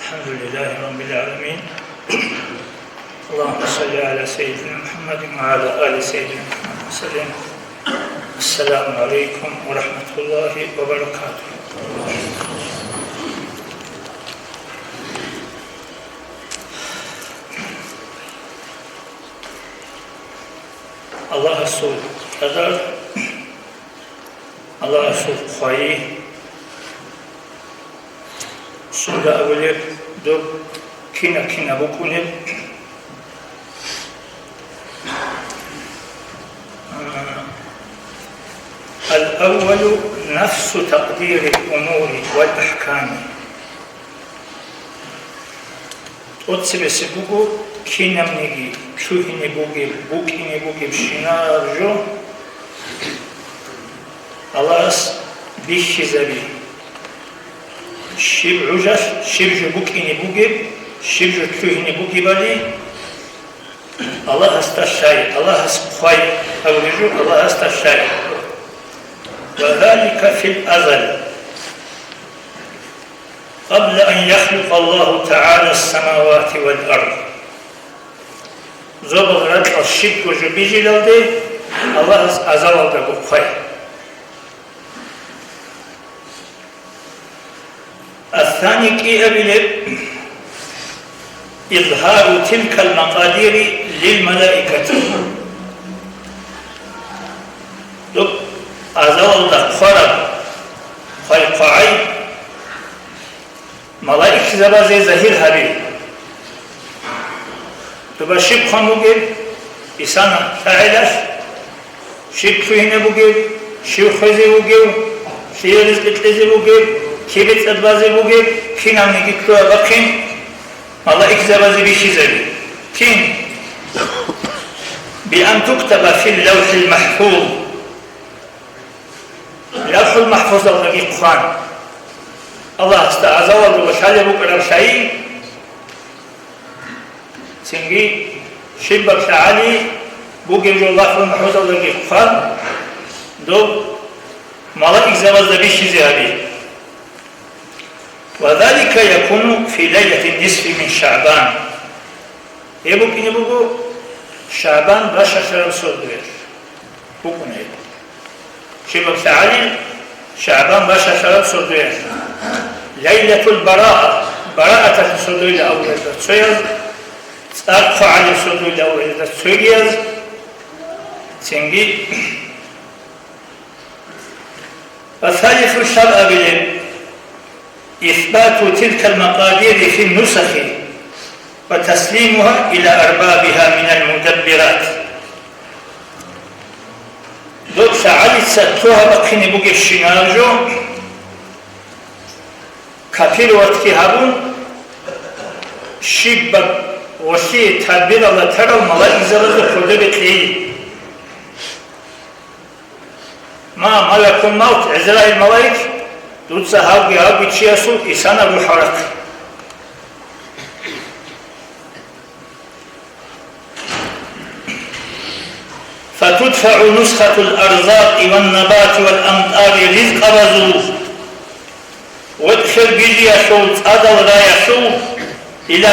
الحمد لله رب العالمين. اللهم صل على سيدنا محمد وعلى آل سيدنا محمد وسلم. السلام عليكم ورحمة الله وبركاته. Allah Resul kadar Allah Resul خواهی سوره اولی دو کینا بکنید. الأول نفس تقدير الأمور والأحكام. Otsebesi bugu kinamnigi, çuhini bugini bugi şinarjo. Allah'ız bihhizabi. Şib'ujar, şib'ju bugini bugi, şib'ju çuhini bugi bali. Allah hasta şay, Allah hasta fay, avlicu Allah hasta şay. Ve zâlika fil azal. قبل أن يخلق الله تعالى السماوات والأرض. زبغرات الشرك وجبيجل ده الله أزال ده بخير. الثاني كي أبلغ إظهار تلك المقادير للملائكة. أزال ده خرب خلقعي ملائك زبازي زهير هبي تبا شب خانوغير إسانا فاعلش شب فهنا بوغير شب خوزي بوغير شب رزق تلزي بوغير كيبت أدبازي بوغير كين عمني كتوا بقين ملائك زبازي بيشي زبي كين بأن تكتب في اللوح المحفوظ. اللوح المحفوظ لغي قرآن Allah azza ve celle bu kadar şey çünkü şibbak şali bu gece Allah'ın huzurundaki kufar do malaik zavazda bir şey ziyadi ve zalika yakunu fi leyletin nisfi min Şaban. Bu kini bu Şaban baş aşağı sorduyor. Bu konu. Şibbak şali Şaban baş aşağı sorduyor. Leyletul Bara'a, Bara'ata sözüyle avlada söylüyor. Akfa'ali sözüyle avlada söylüyor. Çünkü Thalithu şer'a bilim İthbatu tilkel makadiri fil nusahi ve teslimuha ila erbabiha minel mudebbirat. Doksa alitsa tuha bakini bu geçşinarjo Kapil vakti habun şibbak vasi tadbir Allah teral malaik zararlı kurdu bekleyi. Ma malakun maut Ezrail malaik tutsa havgi çiyasu isana ruharak. فتدفع نسخة الأرزاق والنبات والأمطار رزق رزوق. وادخل بيجي يشوف أدل لا يشوف إلى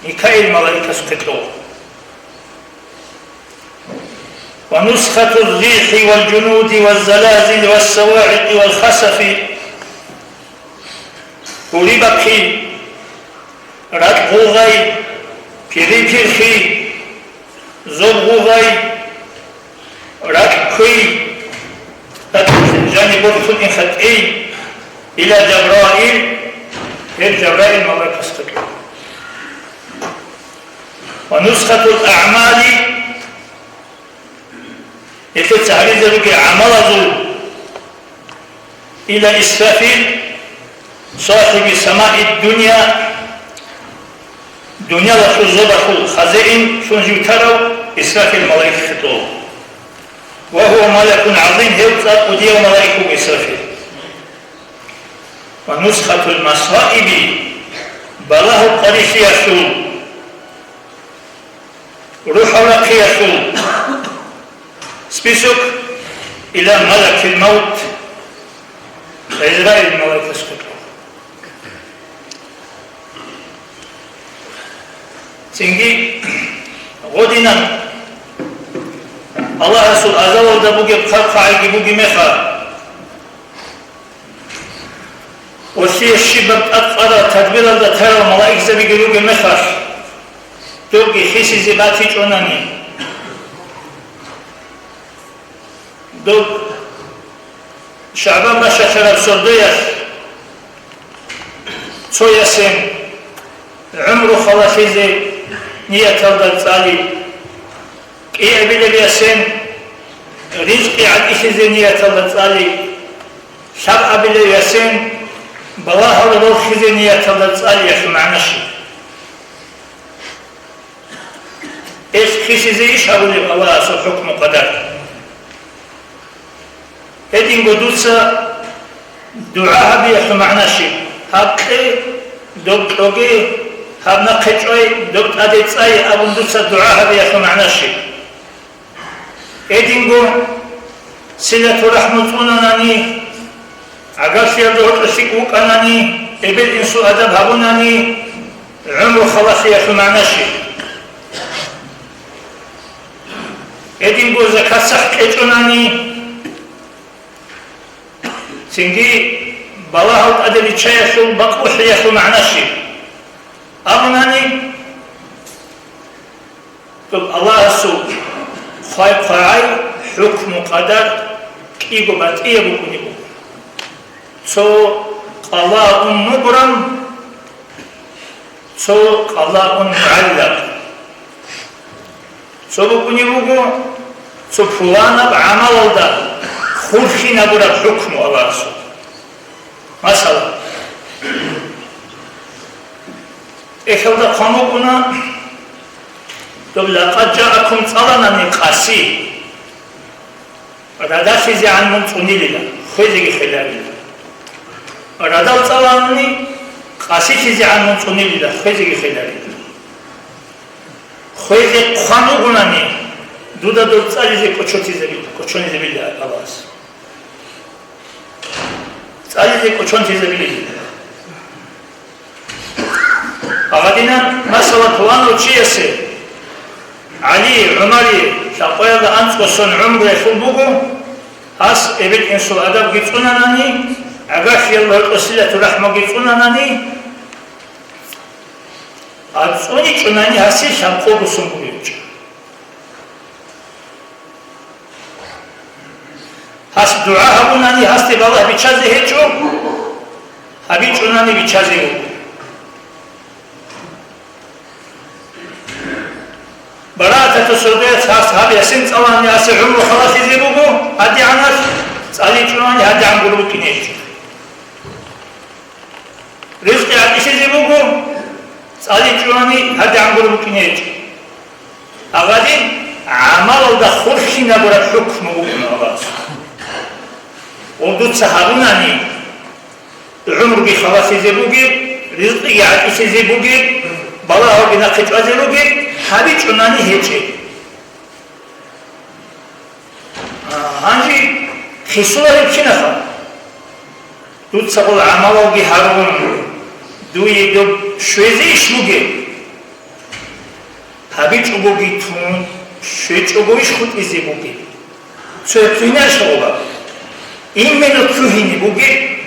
ميكائيل ملائكة سكتو. ونسخة الريح والجنود والزلازل والصواعق والخسف وربكي رتغوغي بيريبيرخي زوغوغي رتكي جانب الرسول خطئي إلى جبرائيل جبرائيل ملائكة سكتو. ونسخة الأعمال يتسعري ذلك عمل ذو إلى إسرافيل صاحب سماء الدنيا دنيا وحزبه خزائن شنجو تروا إسرافيل ملائكة سكتو. وهو ملك عظيم يطلق وديه ملائكه إسرافيل. ونسخة المصائب بلاه قريش يسول روح ورق يسول سبيسك إلى ملك الموت إزرائيل ملائكة سكتو. Çünkü godinan Allah Resul azalda bu gibi kalkayı bu gibi meha o şey şibab atqara tedbir alda terör malaikse bir gibi meha Dogi hisi zibati çonani Dog Şaban başa şarap sordu ya Çoyasın Umru halafizi niyet alda tsali İyi bile yasin Rizqi adişizi niyet alda tsali Şab'a bile yasin Balahal ruhizi niyet alda tsali yaşı ma'naşı Eskisizi iş avulib Allah'a su hukmu kadar Edin godutsa Dua bi yaşı ma'naşı Hakkı Doktogi Habna qeçoy Dokt adetsay Abundutsa dua bi yaşı ma'naşı Edin go Silatu rahmutunanani Agasiyarda otosik ukanani Ebil insu adab habunani Umru khalası yaşı ma'naşı Edin bu zekat sah keçonani Çünkü bala halt adeli çayaşul bakbuh yaşı ma'naşı Abunani Allah Resul Khay hükmü kadar Kigo batiye bukuni bu So qala'un mubram So qala'un muallaq So bukuni buku So fulana b'amalda Khurshina bura hükmü Allah Resul Mesela Eşalda konu buna لقد جاءكم صلنا من قاسي ردا سيزي عن منصوني لله خيزي خلالي ردا صلاني قاسي سيزي عن منصوني لله خيزي خلالي خيزي قانو قناني دودا دول صالي كوچوني زبيل الله صالي كوچوني زبيل أغادينا مثلا طوانو چيسي Ali, Umari, şaqoyaga anskoson umru eşul bugu, has ebil insul adab gitsunanani, agaş yallahu osiletu rahma gitsunanani, adsoni çunani hasi şaqo gusun buguyucu. Has dua habunani hasti ballah biçazi heçu, habi çunani biçazi bugu. براتة سوديت هاب ياسين صلان ياسي عمرو خلاص يزيبوكو هادي عناش صالي جواني هادي عن قلوب كنيج رزقي عديش يزيبوكو صالي جواني هادي عن قلوب كنيج أغادي عمل دا خرشنا برا حكم وقنا غاز ودود صحابوناني عمرو بي خلاص يزيبوكي رزقي عديش يزيبوكي بلا هو بنا قجوا زيبوكي Habi çunani heçe. Hangi xisular hepsi nafa. Tut sabul amalogi harun. Duye do şöze işluge. Habi çubugi tun. Şöze çubugi şut izi bugi. Söğütüne şoğla. İmmenu tühini bugi.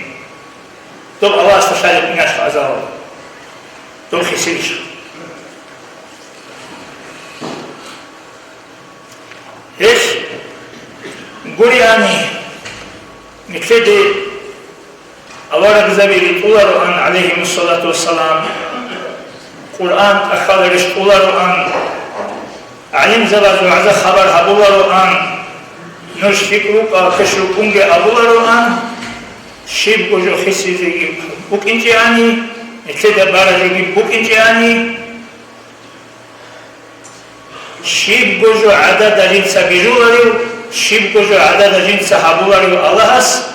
Dob Allah astaşalet inaş azal. Dob xisiliş. إيش قرياني نكتدي أورق زبيري طولر عن عليهم الصلاة والسلام قرآن أخبرش طولر عن علم زباز وعز خبر هبولر عن نوش فكروك كشركونج أبولر عن شيب وجو خسي زي بوك إنجياني نكتدي بارجو بوك إنجياني شيب جوجو عدد جنس بيجولاريو شيب جوجو عدد جنس هابولاريو اللهس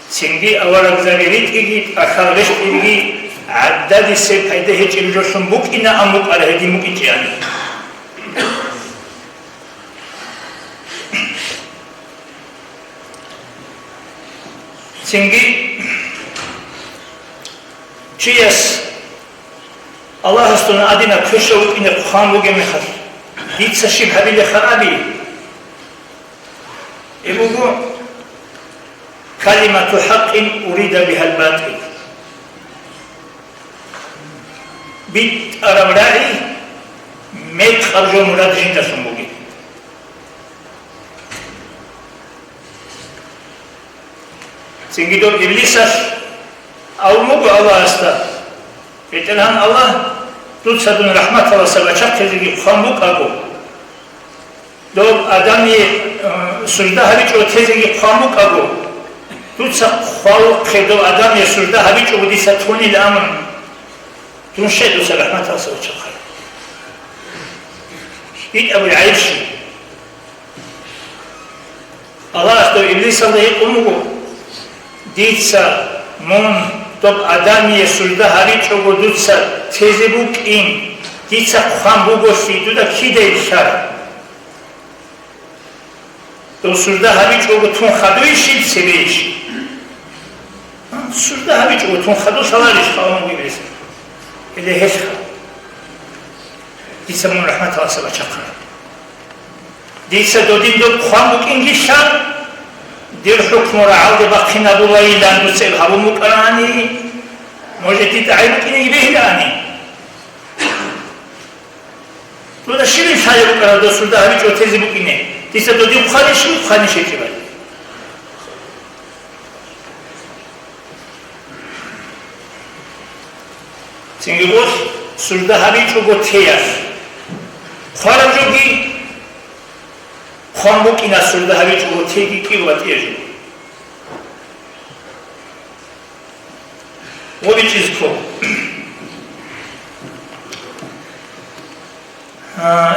سنجي أورق زميريت إيجي أخرجت إيجي عدد سيب هيدا هيج إلجوشن بوك إنا أموك على هدي موك إنجياني سنجي چيس الله استون أدينا كشوا إن الخام وجه مخر ديت سشيب هبيل خرابي يبغوا كلمة حق أريد بها الباطل بيت أرمراري ميت خرجوا مراد جندا سموجي سنجدور إبليساس أو مو الله أستا يتلهم الله تدسدون رحمة الله سبحانه تزيد خاموك أبو دور آدمي سجده هبيج أو تزيد خاموك أبو تدسد خالق خدو آدمي سجده هبيج أو ديسة توني الأمر تنشد رحمة الله سبحانه إيد أبو العيش الله أستو إبليس الله يقومه ديتسا مون توب آدمی سجده هری چوگو دوتسا تیزی بوک این دیتسا خام بوگوشی دودا کی دیشار تو سجده هری چوگو تون خدویشید سبیشی سجده هری چوگو تون خدو سوالیش خواهم بیبریسه اله هش خواه دیتسا مون رحمت الله سبا چقر دیتسا دودین دو خام بوک اینگیشان دير حكم رعاود باقي نبوي لان تسيب هبو مقراني موجتي تعيب كني به لاني تو دا شيرين شاي بقرا دو سودا هبي چو تيزي بكيني تيسا دو دي خاني شي كبال سينگي بوش سودا هبي چو گو تياس خارجو گي خانبوك إنا سلده هبيج و تيجي كي واتيجو وبي چيزكو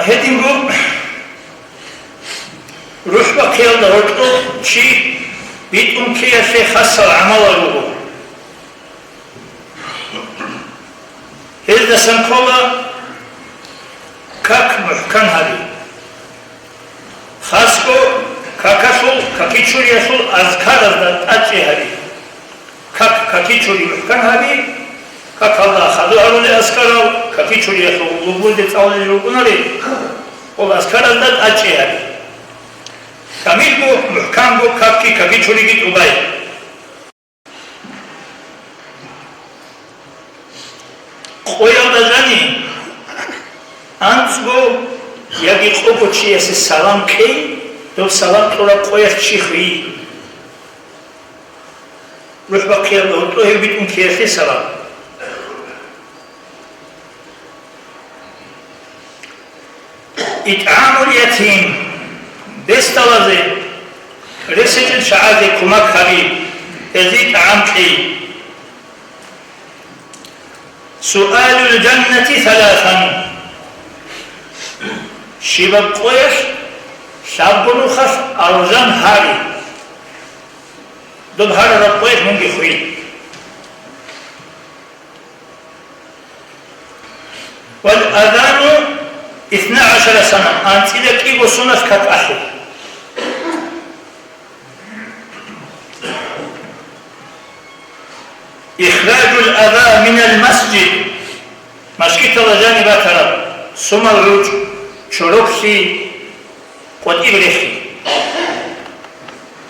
هدينگو روح بقيل دهوتو چي بيتون كي شي خاصة العمل روحو هزده سنكولا كاك محكم هبي خاصكو كاكاسول كاكيچورياسول أذكار أجي هذي كاكيچوري محكم هذي كاك الله خدو أرول أذكارو كاكيچورياسول لبول دي تاولي لبوناري والأذكار أجي هذي كاميلو محكمو كاكيچوري جيت أباي قويل دجاني أنتبو يجي خوبو چي اسي سلام كي دو سلام طولا قوية چي خوي روح بقية بهوتو هي بيتون كي اسي سلام إطعام اليتيم بستوازي رسجل شعازي كمك حبيب ازي طعام كي سؤال الجنة ثلاثا شباب قويش شابونو خاص أرزان هاري دو بهار رب قويش منجي خوي والأذان 12 سنة أنت إذا كيبو سنة كت أحد إخراج الأذى من المسجد مسجد الله جانبات رب ثم الرجل چروکسی قطعی بریخی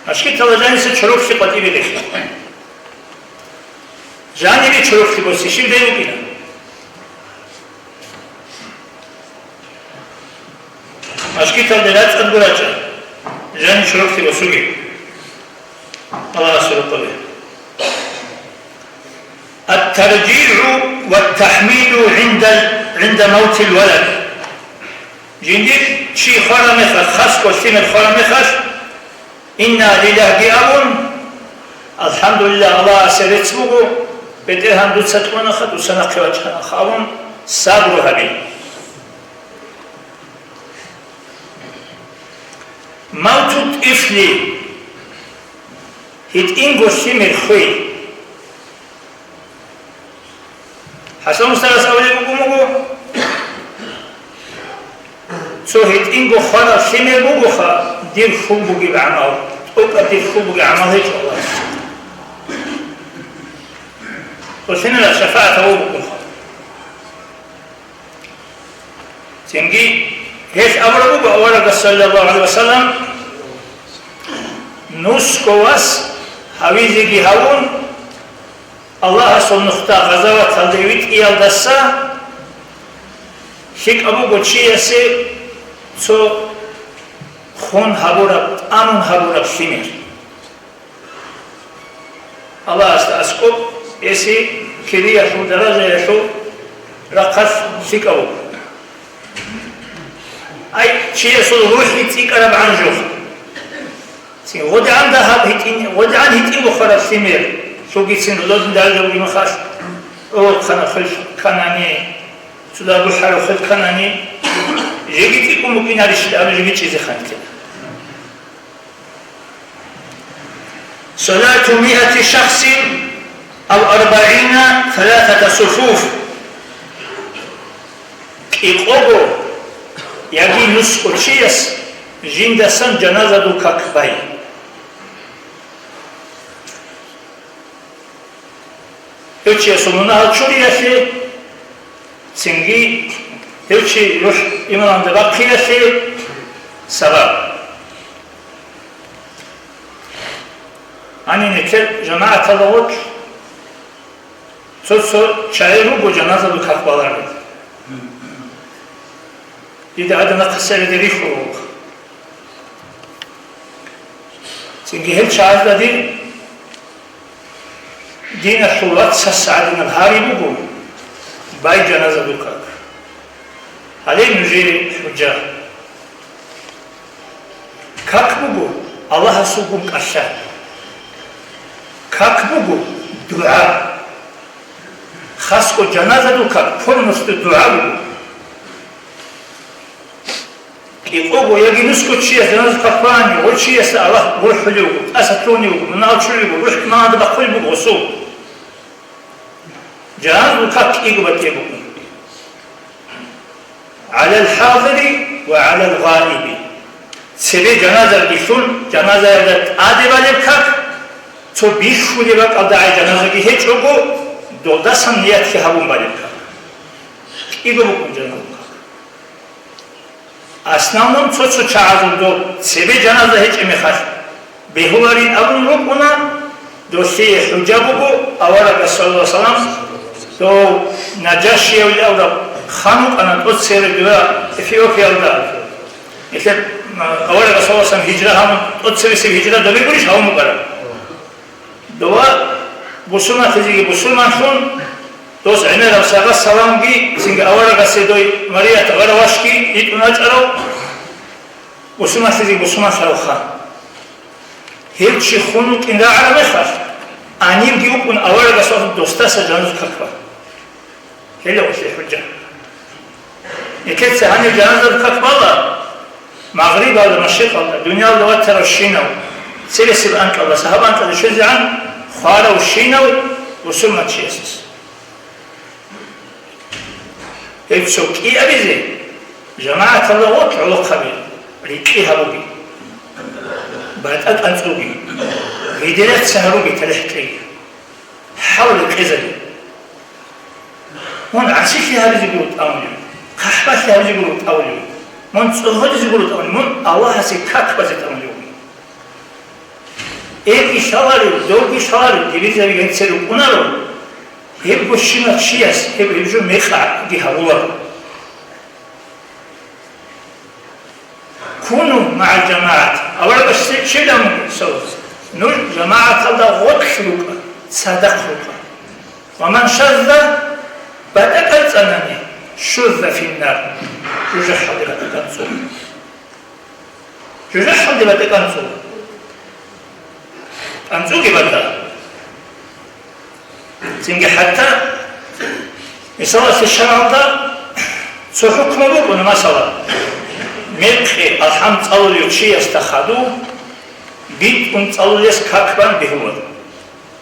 مشکی تلجانی سه چروکسی قطعی بریخی جانبی چروکسی بوسی شیب دیو بینا مشکی تلجانات ادگورا چا جانی چروکسی بوسوگی الله سرق به الترجيع والتحميل عند موت الولد جندي شي خرا مخش خاص كوستيم الخرا مخش إنا لله أبون الحمد لله الله سرت بوجو بدهم دوت ستونا خد وسنا قوتنا خاون صبر هبي موت الطفل هيت إنغوستيم الخوي حسن مسترس أولي بوجو سوهيت إنغو خلا سمي بوجو خا دير خو بوجي بعمل أوك دير خو بوجي عمل هيك الله وسنة الشفاعة هو بوجو خا تنجي هيش أبربو أولا صلى الله عليه وسلم نسكواس هاويزي هاون الله سبحانه وتعالى غزوة تلدويت إيال دسا شك أبو قدشي يسي تو خون هبورب آمون هبورب شمير الله أسكب يسي كذي يشو درجة يشو رقص شك أبو أي شيء يسو روحي تيكرب عن جوخ ودعان دهب هيتين ودعان هيتين بخرب شمير شو جيتين لودن دارجو يمخاش أو خنا خل كناني سودا بحر خل كناني جيتي كم ممكن على شيء أنا جيت شيء خانك صلاة 100 شخص أو 40 3 صفوف إقوبو يجي نسكو شيس جندسان جنازة دو كاكباي هيوشي سمونا هالشوري يشي سنجي هيوشي روح إيمان دباقي يشي سبب أني نكر جماعة تلوت سوسو شايرو بو جنازة دو كاكبالار إذا عدنا قصر دريخو سنجي هل شاهد دي دين الحولات سسعدنا الهاري بقول باي جنازة دوكاك عليه نجير حجة كاك بقول الله سوكم كشا كاك بقول دعاء خاصكو جنازة دوكاك فرنست دعاء بقول يقوبو يجي نسكت شيء جنازة كفاني والشيء الله روح حلو أسطوني من أشرب روح ما هذا بقول بقصو جنازة كاك إجبت يبقى على الحاضر وعلى الغائب سبي جنازة بيشون جنازة يدت عادي بالك كاك تو بيشو يبقى قداعي جنازة كي هيك أبو دودا سنيات في هبون بالك كاك إجبت جنازة основном цоцо чаазундо себе жаназа ҳеҷ мехаш беҳулари абун рукуна дошти ҳуҷабугу авара расулуллоҳ салам то наҷашиявли авра хануқана то середуа эфиопиялда исер авара расулуллоҳ салам ҳиҷра ҳамун то сереси ҳиҷра давигуриш ҳавун мукара доа бусулман тезиги бусулманшун دوس عمر وساق السلام جي سنگ أورا قصدوي مريا تغروش كي يتونا جرو بسمة سيدي بسمة شروخا هيك شيء خونو كندا على مخاش أنيم جيو كن أورا قصد دوستا سجانوس كفا هلا وشي حجة يكاد سهاني جنازة كفا الله مغرب ولا مشرق الله دنيا ولا وتر الشينو سيرس الأنك الله سحب أنك لشجع عن خاله الشينو وسمة شيسس هيفسوك إيه أبيزي جماعة الله وطعوا قبيل ريكيها بوبي بعد أنفوبي غيدلات سهروبي تلحكي حول القزل هون عسيش هذا يقولوا تأولي قحباش هذا يقولوا تأولي من صهد يقولوا تأولي من الله سيكاك بس تأولي إيه شواري دوغي شواري دبيزة بيجنسلوا كنارو هيبقوا الشيمات شياس هيبقوا ميخع دي هؤلاء كونوا مع الجماعة أولا بس شيء لهم سوز نور جماعة الله غدخلوك صدقلوك ومن شذ بدأت أنني شذ في النار جوجح حد بتكنسو جوجح حد بتكنسو أنسو كبدا سنجي حتى يصير في الشرع ده سحكم بكون مثلا ملكي الحمد الله يشي يستخدو بيت كنت الله يسكبان بهول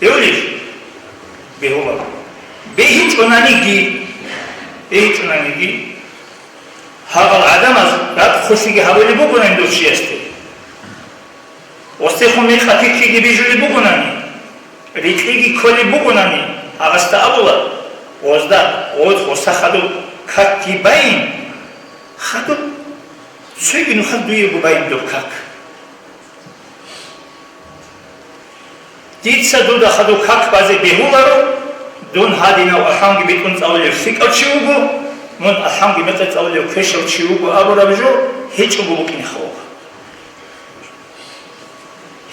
يقولي بهول بيت ونانيجي هذا العدم لا تخشي هذول بكون عنده شيء يستي واستخدم ملكي بيجوا بكوناني ريتلي كل بكوناني أغسط أبولا وزدا ود خسخدو كتبين خدو سوينو خدو يغباين دوكاك ديتسا دودا خدو كاك بازي بيهولارو دون هادينا وأحانجي بيكون تأولي فيك أتشيوغو من أحانجي متى تأولي كيش أتشيوغو أبو ربجو هيج أبو بكين خوغ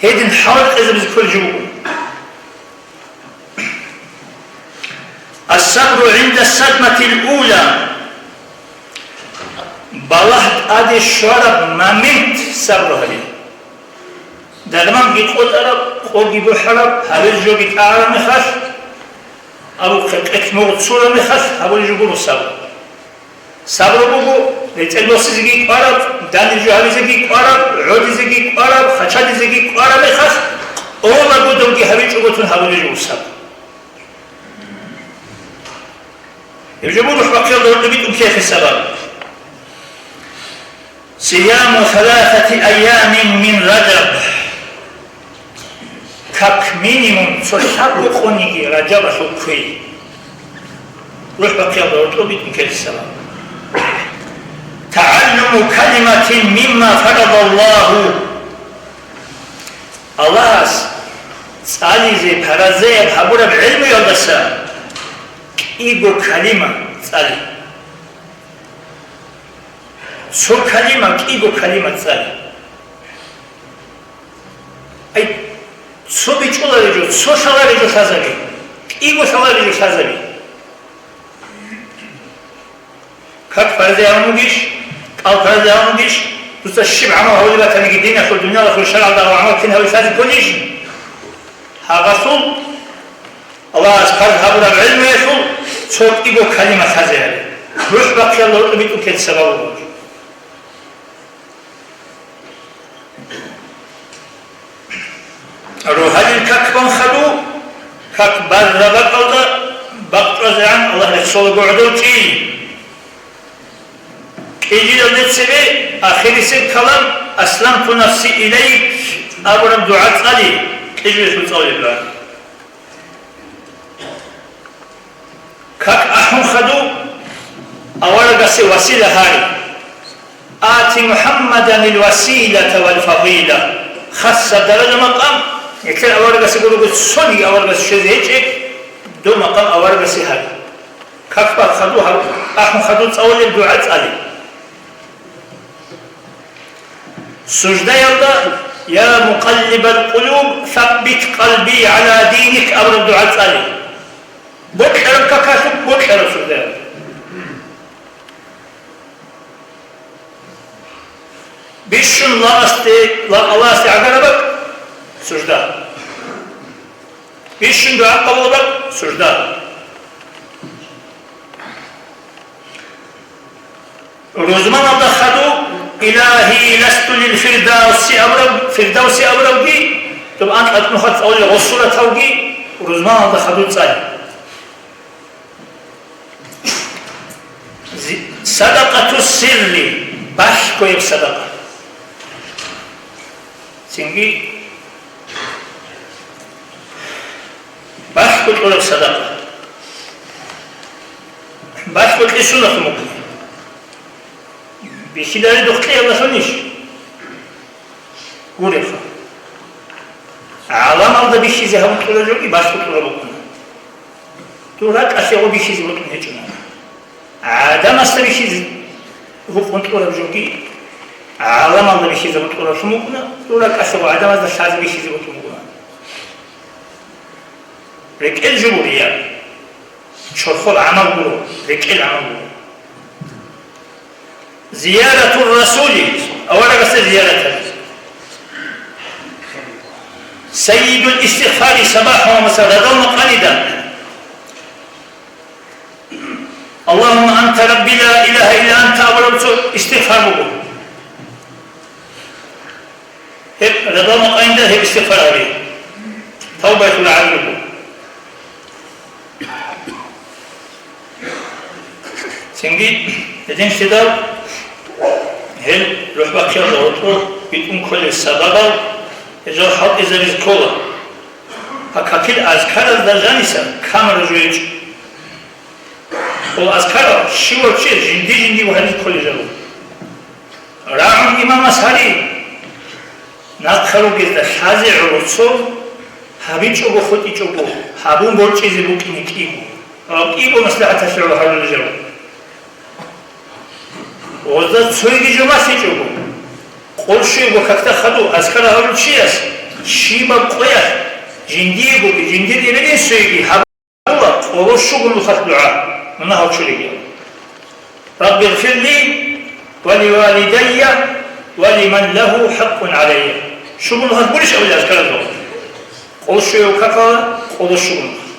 هيدن حالك إذا بذكر جوغو الصبر عند الصدمة الأولى بالله أدي الشرب ممت صبر هلي دغمان جيت قط أرب قوجي بحرب هل جو جيت أعلم خش أبو خك موت صورة مخش أبو يجبر الصبر صبر بوجو لتلو سزجي أرب دان جو هل زجي أرب عود زجي أرب خشاد زجي أرب مخش أول أبو دوجي هبي شغلتون هبو يجبر الصبر يجبر بقية دور بيتم كيف السبب صيام 3 أيام من رجب كك مينيموم صحاب قونيجي رجب شكوي روح بقية دور بيتم كيف السبب تعلم كلمة مما فرض الله الله سالي زي فرزي بحبور بعلم يلدسا إيجو كلمة سالي سو كلمة إيجو كلمة سالي أي سو بيجولا رجو سو شلا رجو شازبي إيجو شلا رجو شازبي كاك فرزي عموديش أو فرزي عموديش دوستا الشبع عمو هولي باتنجي دينا في الدنيا لكل شرع دارو عمو كنها ويسازي كونيش هاغسول الله سبحانه هابولا بعلم يشول صوت إيجو كلمة هزيري روح بقية الله بيتو كيت سبب روحاني الكاكبان خلو كاك باربا قلدا بقرز عن الله رسول قعدو تي إيجي دلت سبي آخري سب كلام أسلمت نفسي إليك أبرم دعاء علي إيجي رسول صلى الله كاك أحم خدو أولا قصي وسيلة هاري آتي محمدا الوسيلة والفضيلة خاصة درجة مقام يكتر أولا قصي قلو صدي أولا قصي شزيجك دو مقام أولا قصي هاري كاك بات خدو أحم خدو تأولي الدعاء علي سجدة يرضى يا مقلب القلوب ثبت قلبي على دينك أولا الدعاء علي بكرة كاكاشو بكرة سجدة بيشن الله استي عقربك سجدة بيشن دعاء قبلبك سجدة رزمان الله خدو إلهي لست للفردوس أبروجي طب أنت أتنخط أولي غصورة توجي رزمان الله خدو تصالي صدقة السر باش كويب صدقة سنجي باش كويب صدقة باش كويب إسونة ممكن بيشيلاري دكتور الله سونيش قولها عالم الله بيشي زهم تقولوا باش كويب ممكن تورات أشياء بيشي زهم هجنا عادم استبيشيز هو كنترول بجوكي عالم الله بيشيز كنترول شموكنا تقولك أشوف عادم هذا الشاذ بيشيز كنترول رك الجمهورية شرخل عمل بلو رك العمل بلو زيارة الرسول أولا بس زيارته سيد الاستغفار صباحا ومساء ظل قليلا اللهم أنت ربي لا إله إلا أنت أولوت استغفار بقول هب رضا مقاينده هب استغفار عليه توبة يقول عالمه سنجي لدين شدال هل روح بكير لغطو بيتون كل السبب يجب حق إذا رزقولا فكاكيل أذكار الدرجانيسا كام رجويج والأذكار شيء وشيء جندي وهذه كل جلو رام إمام أسهري نخلو جزء شازع رسول هابي شوبو خطي شوبو هابون برشة زبوكي نكيمو كيبو مصلحة شلو هالو الجو وزد سويجي جماسي شوبو قرشي وكتا خدو أذكر هالو شياس شيبا قويا جندي بوكي جندي ديرين سويجي هابو قروشو قلو خط دعاء من هالو شليجي رب اغفر لي ولوالدي ولمن له حق علي شو قلو خط بوليش أولي أذكر هالو قرشي وكتا قروشو قلو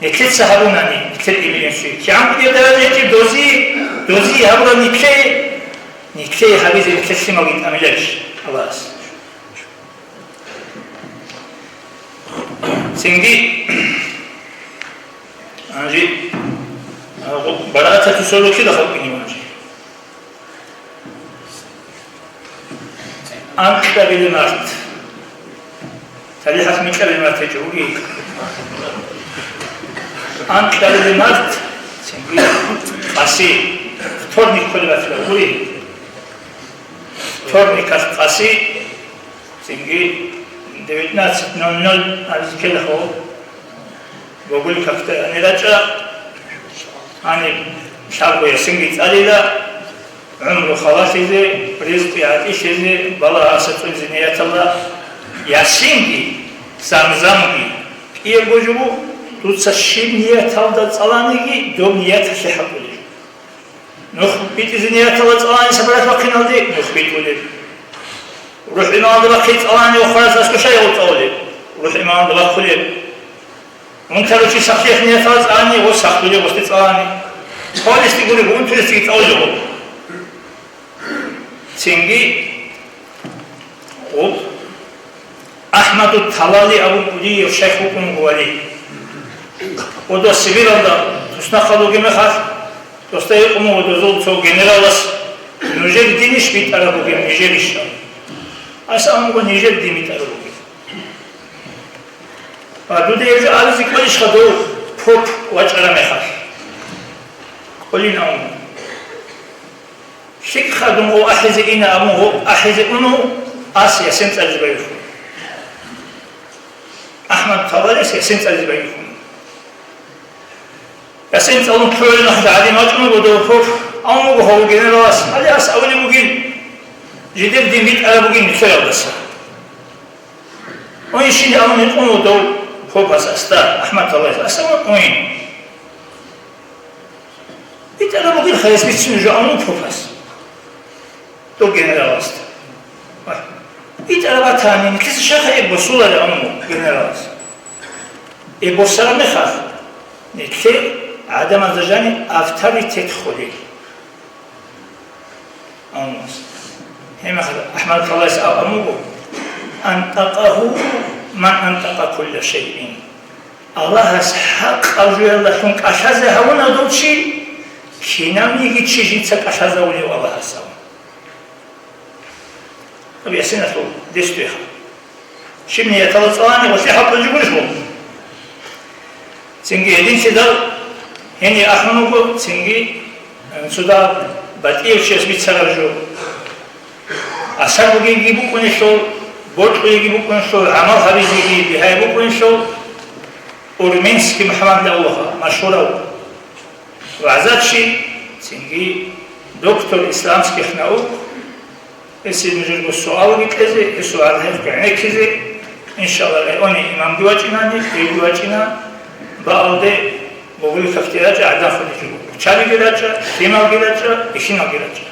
نكتة سهلوناني نكتة إبلين شيء كيام بدي درجة دوزي هبرا نكتة هبيز نكتة سماوي أملاش خلاص سندي أنجي براءة تسولو كده خلقني مانجي أنت بالمرت تليحك منك بالمرت جوجي أنت بالمرت سنجي قاسي تورني كل بفلوري تورني قاسي سنجي دويتناس نول عز كله هو بقول كفته أنا رجع أنا شابه سنجي تعليلا عمره خلاص إذا رزقي عتيش إذا بالله أسطول زنيات الله يا سنجي زمزمي إيه بوجبو توتسا شيب نيات هذا صلانيجي دوم نيات شحبولي نخبيت إذا نيات هذا صلاني سبرت وقين هذي نخبيت ولي روح إمام دبا خيط صلاني وخلاص أسكو شيء وطولي روح إمام دبا خلي وانت لو شيء سخيف نيات هذا صلاني وسخولي وستي صلاني خالص تقولي وانت لستي تقولي سنجي أحمد الطلالي أبو بودي الشيخ حكم هوالي ودو سبيل الله تسنا خلوقي مخاف تستيقمو ودو زول تو جنرالس نجيب دينيش بيت أرابوغي نجيبش أسا أمو نجيب دي بيت أرابوغي ودو دي يجو عالزي كوليش خدو فوق واجعلا مخاف قولين أمو شك خدمو أحزي إنا أمو أحزي أنو آسيا سنت أجبايفو أحمد طلالي سنت أجبايفو ياسين تقولون كل نحن عادي ما تقولون بدوفوف أو مو بهو جينا راس هذا أس أولي مجين جديد ديميت على مجين نفير بس وين شيء أولي نقولون دو فوق بس أستاذ أحمد طلال أسمع وين بيت على مجين خلاص بيتسمى جو أولي فوق بس دو جينا راس بيت على باتاني نكسر شاخة يبصولا لأمو جينا راس يبصلا مخاف نكسر عدم الزجاني أفتري تدخلي أموس هم أحمد الله أمو أنطقه من أنطق كل شيء الله حق أرجو الله حنك أشهزه هون أدوشي كينام يجي تشيجي تسك أشهزه ولي الله سوا طب يا سنة طول دستوها شبني يتلصاني وشي حق الجبوش بو سنجي هدين سيدر هني أحمنوكو سنجي سودا باتيو شيء اسمه سرجو أسر بقي يجيبو كونشول بورت يجيبو كونشول عمل خبيز يجيب بهايبو كونشول أورمينسكي محمد الله مشهورة وعزات شيء سنجي دكتور إسلامسكي خناوك اسي نجرب السؤال كذا السؤال هيك يعني كذا إن شاء الله أوني إمام دواجنا دواجنا بعده بقول كفتيرات عدم خليجو شالي جلاتشا تيما جلاتشا إشينا جلاتشا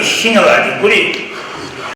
إشينا وعدي قولي